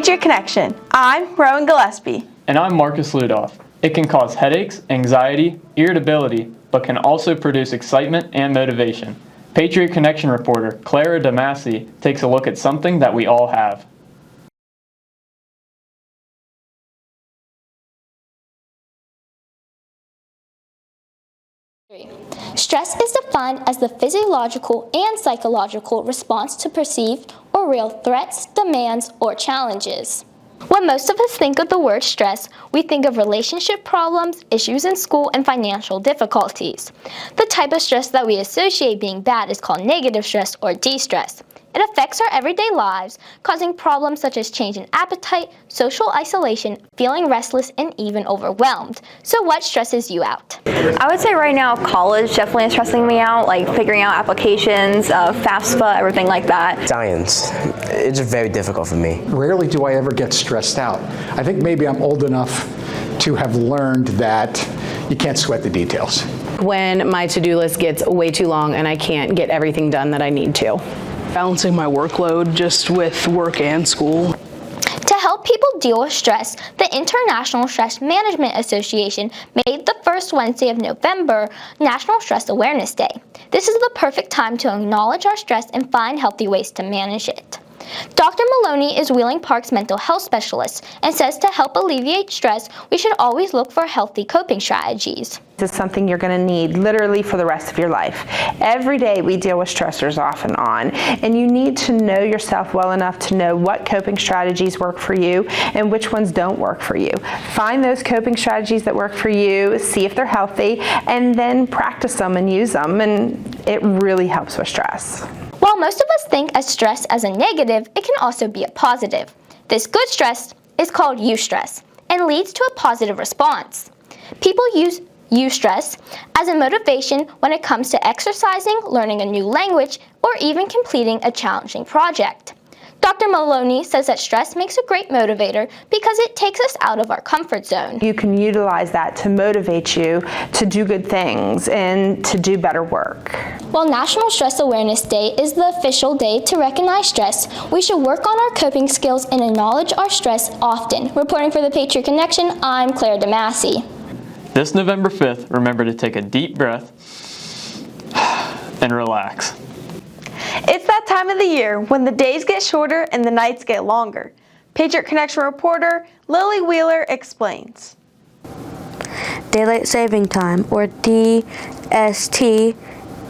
Patriot Connection. I'm Rowan Gillespie. And I'm Marcus Ludoff. It can cause headaches, anxiety, irritability, but can also produce excitement and motivation. Patriot Connection reporter Clara DeMasi takes a look at something that we all have. Stress is defined as the physiological and psychological response to perceived or real threats, demands, or challenges. When most of us think of the word stress, we think of relationship problems, issues in school, and financial difficulties. The type of stress that we associate being bad is called negative stress or de-stress. It affects our everyday lives, causing problems such as change in appetite, social isolation, feeling restless, and even overwhelmed. So what stresses you out? I would say right now college definitely is stressing me out, like figuring out applications, FAFSA, everything like that. Science, it's very difficult for me. Rarely do I ever get stressed out. I think maybe I'm old enough to have learned that you can't sweat the details. When my to-do list gets way too long and I can't get everything done that I need to. Balancing my workload just with work and school. To help people deal with stress, the International Stress Management Association made the first Wednesday of November National Stress Awareness Day. This is the perfect time to acknowledge our stress and find healthy ways to manage it. Dr. Maloney is Wheeling Park's mental health specialist and says to help alleviate stress, we should always look for healthy coping strategies. This is something you're going to need literally for the rest of your life. Every day we deal with stressors off and on, and you need to know yourself well enough to know what coping strategies work for you and which ones don't work for you. Find those coping strategies that work for you, see if they're healthy, and then practice them and use them, and it really helps with stress. While most of us think of stress as a negative, it can also be a positive. This good stress is called eustress and leads to a positive response. People use eustress as a motivation when it comes to exercising, learning a new language, or even completing a challenging project. Dr. Maloney says that stress makes a great motivator because it takes us out of our comfort zone. You can utilize that to motivate you to do good things and to do better work. While National Stress Awareness Day is the official day to recognize stress, we should work on our coping skills and acknowledge our stress often. Reporting for the Patriot Connection, I'm Clara DeMasi. This November 5th, remember to take a deep breath and relax. It's that time of the year when the days get shorter and the nights get longer. Patriot Connection reporter Lily Wheeler explains. Daylight Saving Time, or DST,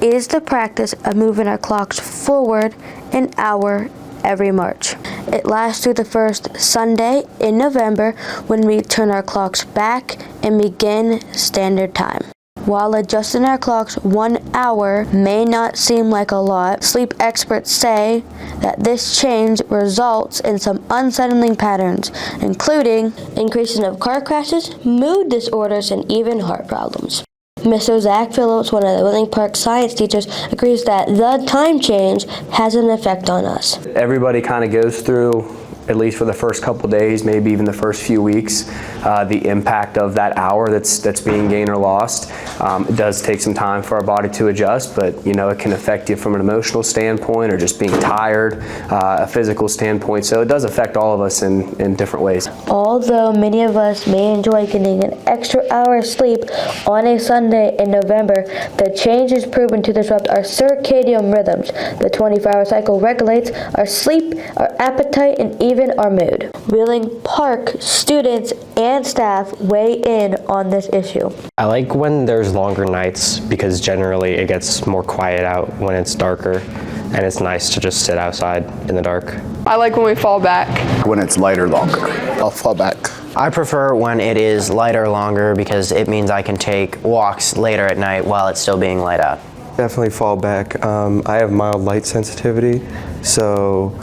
is the practice of moving our clocks forward an hour every March. It lasts through the first Sunday in November when we turn our clocks back and begin standard time. While adjusting our clocks 1 hour may not seem like a lot, sleep experts say that this change results in some unsettling patterns, including increases of car crashes, mood disorders, and even heart problems. Mr. Zach Phillips, one of the Wheeling Park science teachers, agrees that the time change has an effect on us. Everybody kind of goes through, at least for the first couple days, maybe even the first few weeks, the impact of that hour that's being gained or lost. It does take some time for our body to adjust, but you know, it can affect you from an emotional standpoint or just being tired, a physical standpoint. So it does affect all of us in different ways. Although many of us may enjoy getting an extra hour of sleep on a Sunday in November, the change is proven to disrupt our circadian rhythms. The 24-hour cycle regulates our sleep, our appetite, and even our mood. Wheeling Park students and staff weigh in on this issue. I like when there's longer nights because generally it gets more quiet out when it's darker, and it's nice to just sit outside in the dark. I like when we fall back. When it's lighter longer, I'll fall back. I prefer when it is lighter longer because it means I can take walks later at night while it's still being light out. Definitely fall back. I have mild light sensitivity, so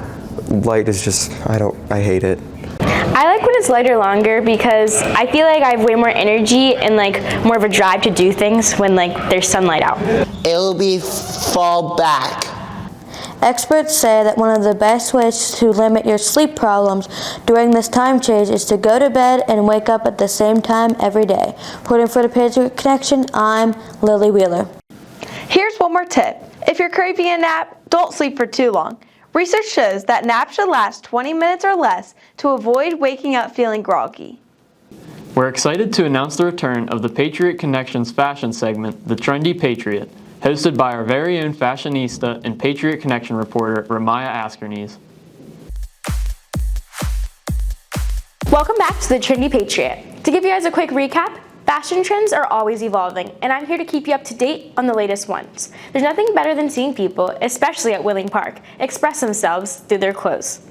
light is just, I hate it. I like when it's lighter longer because I feel like I have way more energy and like more of a drive to do things when like there's sunlight out. It'll be fall back. Experts say that one of the best ways to limit your sleep problems during this time change is to go to bed and wake up at the same time every day. Reporting for the Patriot Connection, I'm Lily Wheeler. Here's one more tip. If you're craving a nap, don't sleep for too long. Research shows that naps should last 20 minutes or less to avoid waking up feeling groggy. We're excited to announce the return of the Patriot Connections fashion segment, The Trendy Patriot, hosted by our very own fashionista and Patriot Connection reporter, Ramaya Askernes. Welcome back to the Trendy Patriot. To give you guys a quick recap, fashion trends are always evolving, and I'm here to keep you up to date on the latest ones. There's nothing better than seeing people, especially at Wheeling Park, express themselves through their clothes.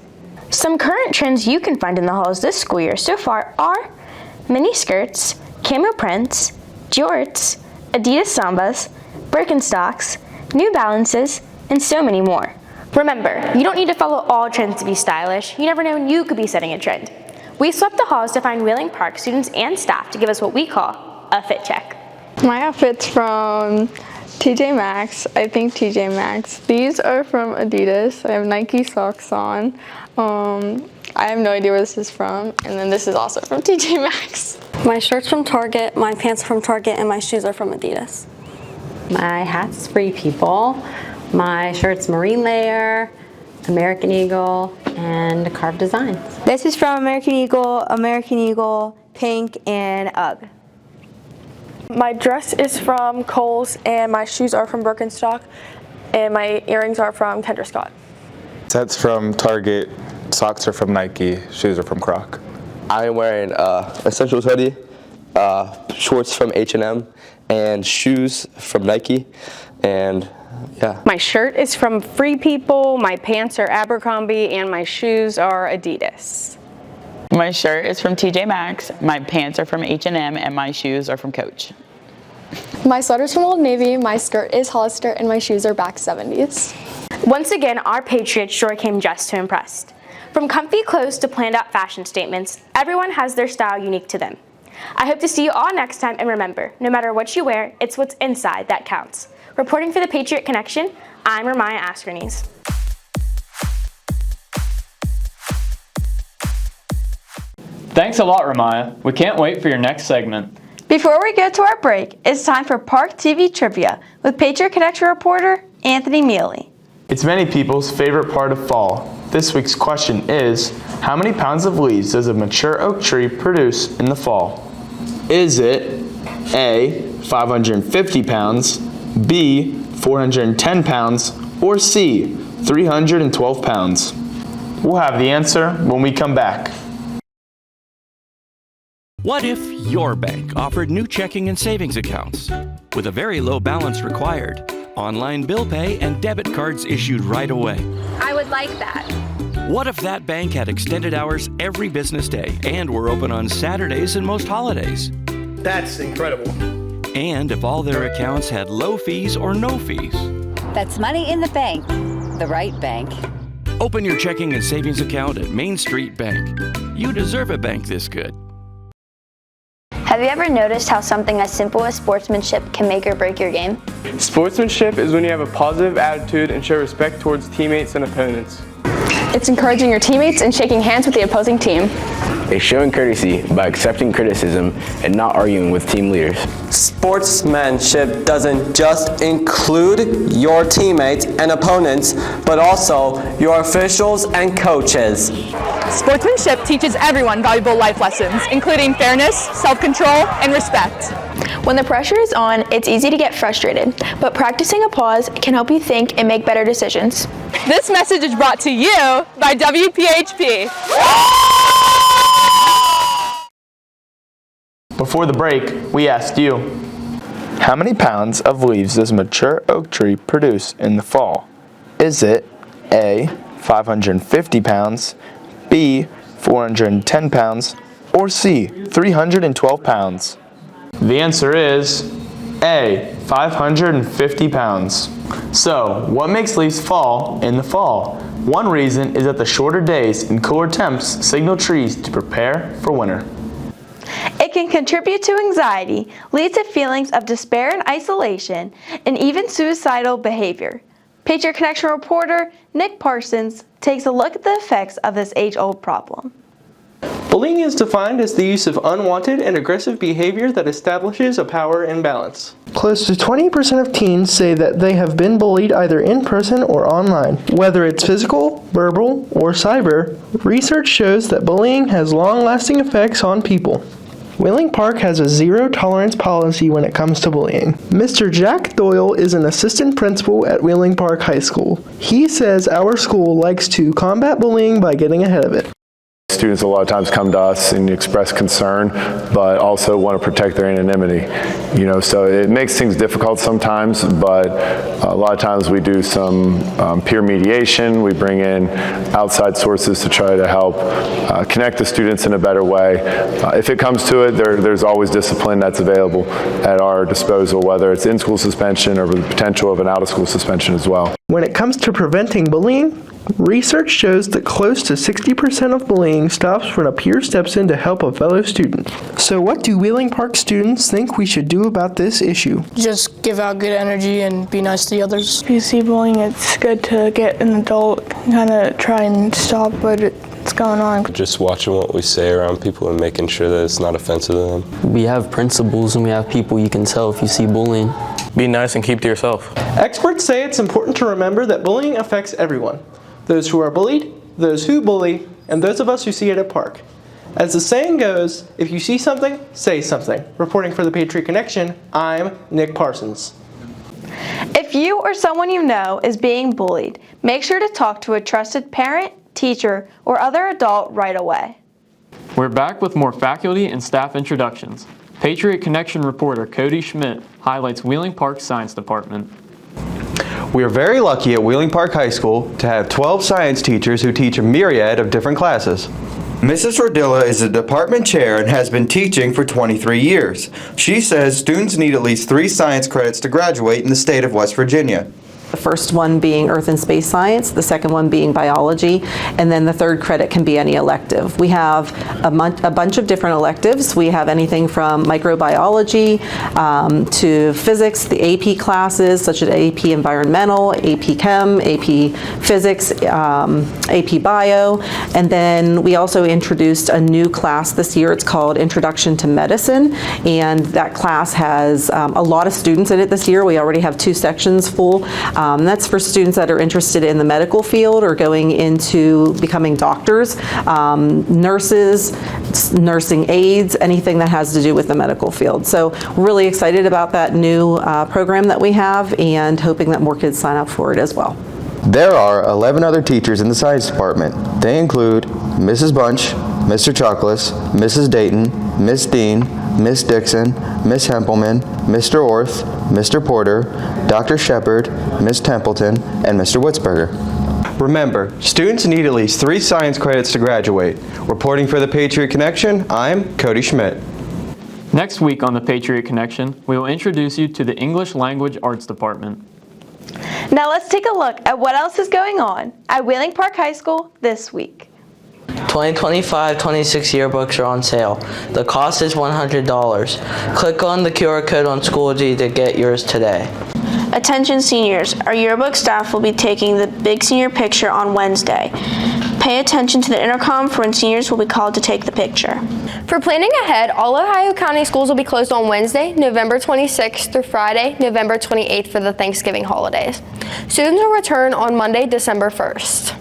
Some current trends you can find in the halls this school year so far are mini skirts, camo prints, jorts, Adidas Sambas, Birkenstocks, New Balances, and so many more. Remember, you don't need to follow all trends to be stylish. You never know when you could be setting a trend. We swept the halls to find Wheeling Park students and staff to give us what we call a fit check. My outfit's from TJ Maxx. I think TJ Maxx. These are from Adidas. I have Nike socks on. I have no idea where this is from. And then this is also from TJ Maxx. My shirt's from Target, my pants are from Target, and my shoes are from Adidas. My hat's Free People. My shirt's Marine Layer, American Eagle, and Carved Designs. This is from American Eagle, Pink, and UGG. My dress is from Kohl's, and my shoes are from Birkenstock, and my earrings are from Kendra Scott. That's from Target, socks are from Nike, shoes are from Croc. I'm wearing Essentials hoodie, shorts from H&M, and shoes from Nike, and yeah. My shirt is from Free People, my pants are Abercrombie, and my shoes are Adidas. My shirt is from TJ Maxx, my pants are from H&M, and my shoes are from Coach. My sweater's from Old Navy, my skirt is Hollister, and my shoes are back 70s. Once again, our Patriot sure came dressed to impress. From comfy clothes to planned out fashion statements, everyone has their style unique to them. I hope to see you all next time, and remember, no matter what you wear, it's what's inside that counts. Reporting for the Patriot Connection, I'm Ramaya Askernes. Thanks a lot, Ramaya. We can't wait for your next segment. Before we go to our break, it's time for Park TV Trivia with Patriot Connection reporter Anthony Mealy. It's many people's favorite part of fall. This week's question is, how many pounds of leaves does a mature oak tree produce in the fall? Is it A, 550 pounds, B, 410 pounds, or C, 312 pounds? We'll have the answer when we come back. What if your bank offered new checking and savings accounts with a very low balance required, online bill pay, and debit cards issued right away? I would like that. What if that bank had extended hours every business day and were open on Saturdays and most holidays? That's incredible. And if all their accounts had low fees or no fees? That's money in the bank, the right bank. Open your checking and savings account at Main Street Bank. You deserve a bank this good. Have you ever noticed how something as simple as sportsmanship can make or break your game? Sportsmanship is when you have a positive attitude and show respect towards teammates and opponents. It's encouraging your teammates and shaking hands with the opposing team. It's showing courtesy by accepting criticism and not arguing with team leaders. Sportsmanship doesn't just include your teammates and opponents, but also your officials and coaches. Sportsmanship teaches everyone valuable life lessons, including fairness, self-control, and respect. When the pressure is on, it's easy to get frustrated, but practicing a pause can help you think and make better decisions. This message is brought to you by WPHP. Before the break, we asked you, how many pounds of leaves does a mature oak tree produce in the fall? Is it A, 550 pounds, B, 410 pounds, or C, 312 pounds? The answer is A, 550 pounds. So, what makes leaves fall in the fall? One reason is that the shorter days and cooler temps signal trees to prepare for winter. It can contribute to anxiety, lead to feelings of despair and isolation, and even suicidal behavior. Patriot Connection reporter Nick Parsons takes a look at the effects of this age-old problem. Bullying is defined as the use of unwanted and aggressive behavior that establishes a power imbalance. Close to 20% of teens say that they have been bullied either in person or online. Whether it's physical, verbal, or cyber, research shows that bullying has long-lasting effects on people. Wheeling Park has a zero-tolerance policy when it comes to bullying. Mr. Jack Doyle is an assistant principal at Wheeling Park High School. He says our school likes to combat bullying by getting ahead of it. Students a lot of times come to us and express concern, but also want to protect their anonymity. So it makes things difficult sometimes, but a lot of times we do some peer mediation. We bring in outside sources to try to help connect the students in a better way. If it comes to it, there's always discipline that's available at our disposal, whether it's in-school suspension or the potential of an out-of-school suspension as well. When it comes to preventing bullying, research shows that close to 60% of bullying stops when a peer steps in to help a fellow student. So what do Wheeling Park students think we should do about this issue? Just give out good energy and be nice to the others. If you see bullying, it's good to get an adult, kind of try and stop what's going on. Just watching what we say around people and making sure that it's not offensive to them. We have principals and we have people you can tell if you see bullying. Be nice and keep to yourself. Experts say it's important to remember that bullying affects everyone. Those who are bullied, those who bully, and those of us who see it at Park. As the saying goes, if you see something, say something. Reporting for the Patriot Connection, I'm Nick Parsons. If you or someone you know is being bullied, make sure to talk to a trusted parent, teacher, or other adult right away. We're back with more faculty and staff introductions. Patriot Connection reporter Cody Schmidt highlights Wheeling Park Science Department. We are very lucky at Wheeling Park High School to have 12 science teachers who teach a myriad of different classes. Mrs. Rodilla is a department chair and has been teaching for 23 years. She says students need at least 3 science credits to graduate in the state of West Virginia. The first one being Earth and Space Science, the second one being Biology, and then the third credit can be any elective. We have a bunch of different electives. We have anything from microbiology to physics, the AP classes such as AP Environmental, AP Chem, AP Physics, AP Bio, and then we also introduced a new class this year. It's called Introduction to Medicine, and that class has a lot of students in it this year. We already have 2 sections full. That's for students that are interested in the medical field or going into becoming doctors, nurses, nursing aides, anything that has to do with the medical field. So we're really excited about that new program that we have and hoping that more kids sign up for it as well. There are 11 other teachers in the science department. They include Mrs. Bunch, Mr. Chocolates, Mrs. Dayton, Miss Dean, Miss Dixon, Miss Hempelman, Mr. Orth, Mr. Porter, Dr. Shepard, Miss Templeton, and Mr. Witzberger. Remember, students need at least 3 science credits to graduate. Reporting for the Patriot Connection, I'm Cody Schmidt. Next week on the Patriot Connection, we will introduce you to the English Language Arts Department. Now let's take a look at what else is going on at Wheeling Park High School this week. 2025-26 yearbooks are on sale. The cost is $100. Click on the QR code on Schoology to get yours today. Attention seniors, our yearbook staff will be taking the big senior picture on Wednesday. Pay attention to the intercom for when seniors will be called to take the picture. For planning ahead, all Ohio County schools will be closed on Wednesday, November 26th through Friday, November 28th for the Thanksgiving holidays. Students will return on Monday, December 1st.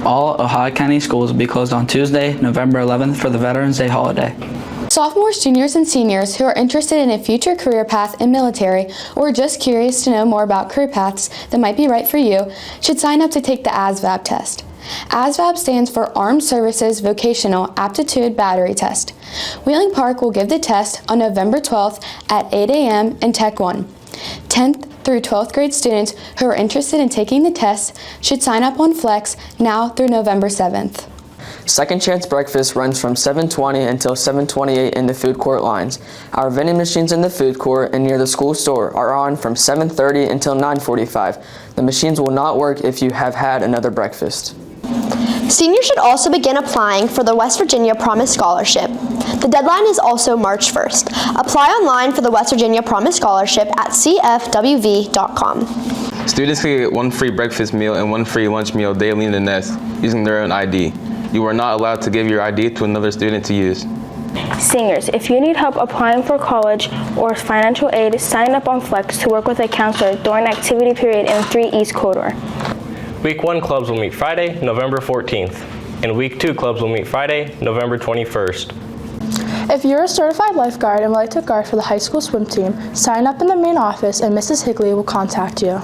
All Ohio County schools will be closed on Tuesday, November 11th for the Veterans Day holiday. Sophomores, juniors, and seniors who are interested in a future career path in military or just curious to know more about career paths that might be right for you should sign up to take the ASVAB test. ASVAB stands for Armed Services Vocational Aptitude Battery Test. Wheeling Park will give the test on November 12th at 8 a.m. in Tech 1. 10th through 12th grade students who are interested in taking the test should sign up on Flex now through November 7th. Second Chance Breakfast runs from 7:20 until 7:28 in the food court lines. Our vending machines in the food court and near the school store are on from 7:30 until 9:45. The machines will not work if you have had another breakfast. Seniors should also begin applying for the West Virginia Promise Scholarship. The deadline is also March 1st. Apply online for the West Virginia Promise Scholarship at cfwv.com. Students can get 1 free breakfast meal and 1 free lunch meal daily in the nest using their own ID. You are not allowed to give your ID to another student to use. Seniors, if you need help applying for college or financial aid, sign up on Flex to work with a counselor during activity period in 3 East Corridor. Week 1 clubs will meet Friday, November 14th, and Week 2 clubs will meet Friday, November 21st. If you're a certified lifeguard and would like to guard for the high school swim team, sign up in the main office and Mrs. Higley will contact you.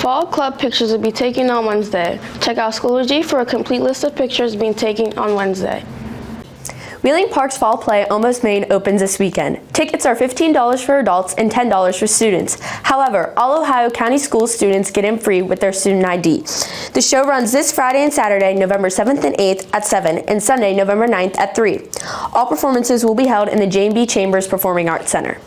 Fall club pictures will be taken on Wednesday. Check out Schoology for a complete list of pictures being taken on Wednesday. Wheeling Park's Fall Play Almost Maine opens this weekend. Tickets are $15 for adults and $10 for students. However, all Ohio County School students get in free with their student ID. The show runs this Friday and Saturday, November 7th and 8th at 7, and Sunday, November 9th at 3. All performances will be held in the Jane B. Chambers Performing Arts Center.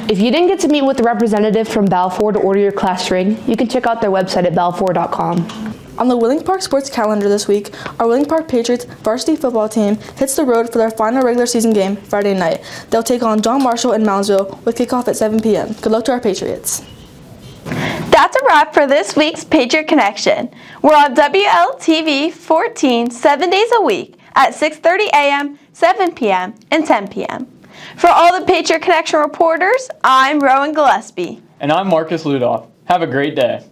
If you didn't get to meet with the representative from Balfour to order your class ring, you can check out their website at balfour.com. On the Wheeling Park sports calendar this week, our Wheeling Park Patriots varsity football team hits the road for their final regular season game Friday night. They'll take on John Marshall in Moundsville with kickoff at 7 p.m. Good luck to our Patriots. That's a wrap for this week's Patriot Connection. We're on WLTV 14 7 days a week at 6:30 a.m., 7 p.m., and 10 p.m. For all the Patriot Connection reporters, I'm Rowan Gillespie. And I'm Marcus Ludoff. Have a great day.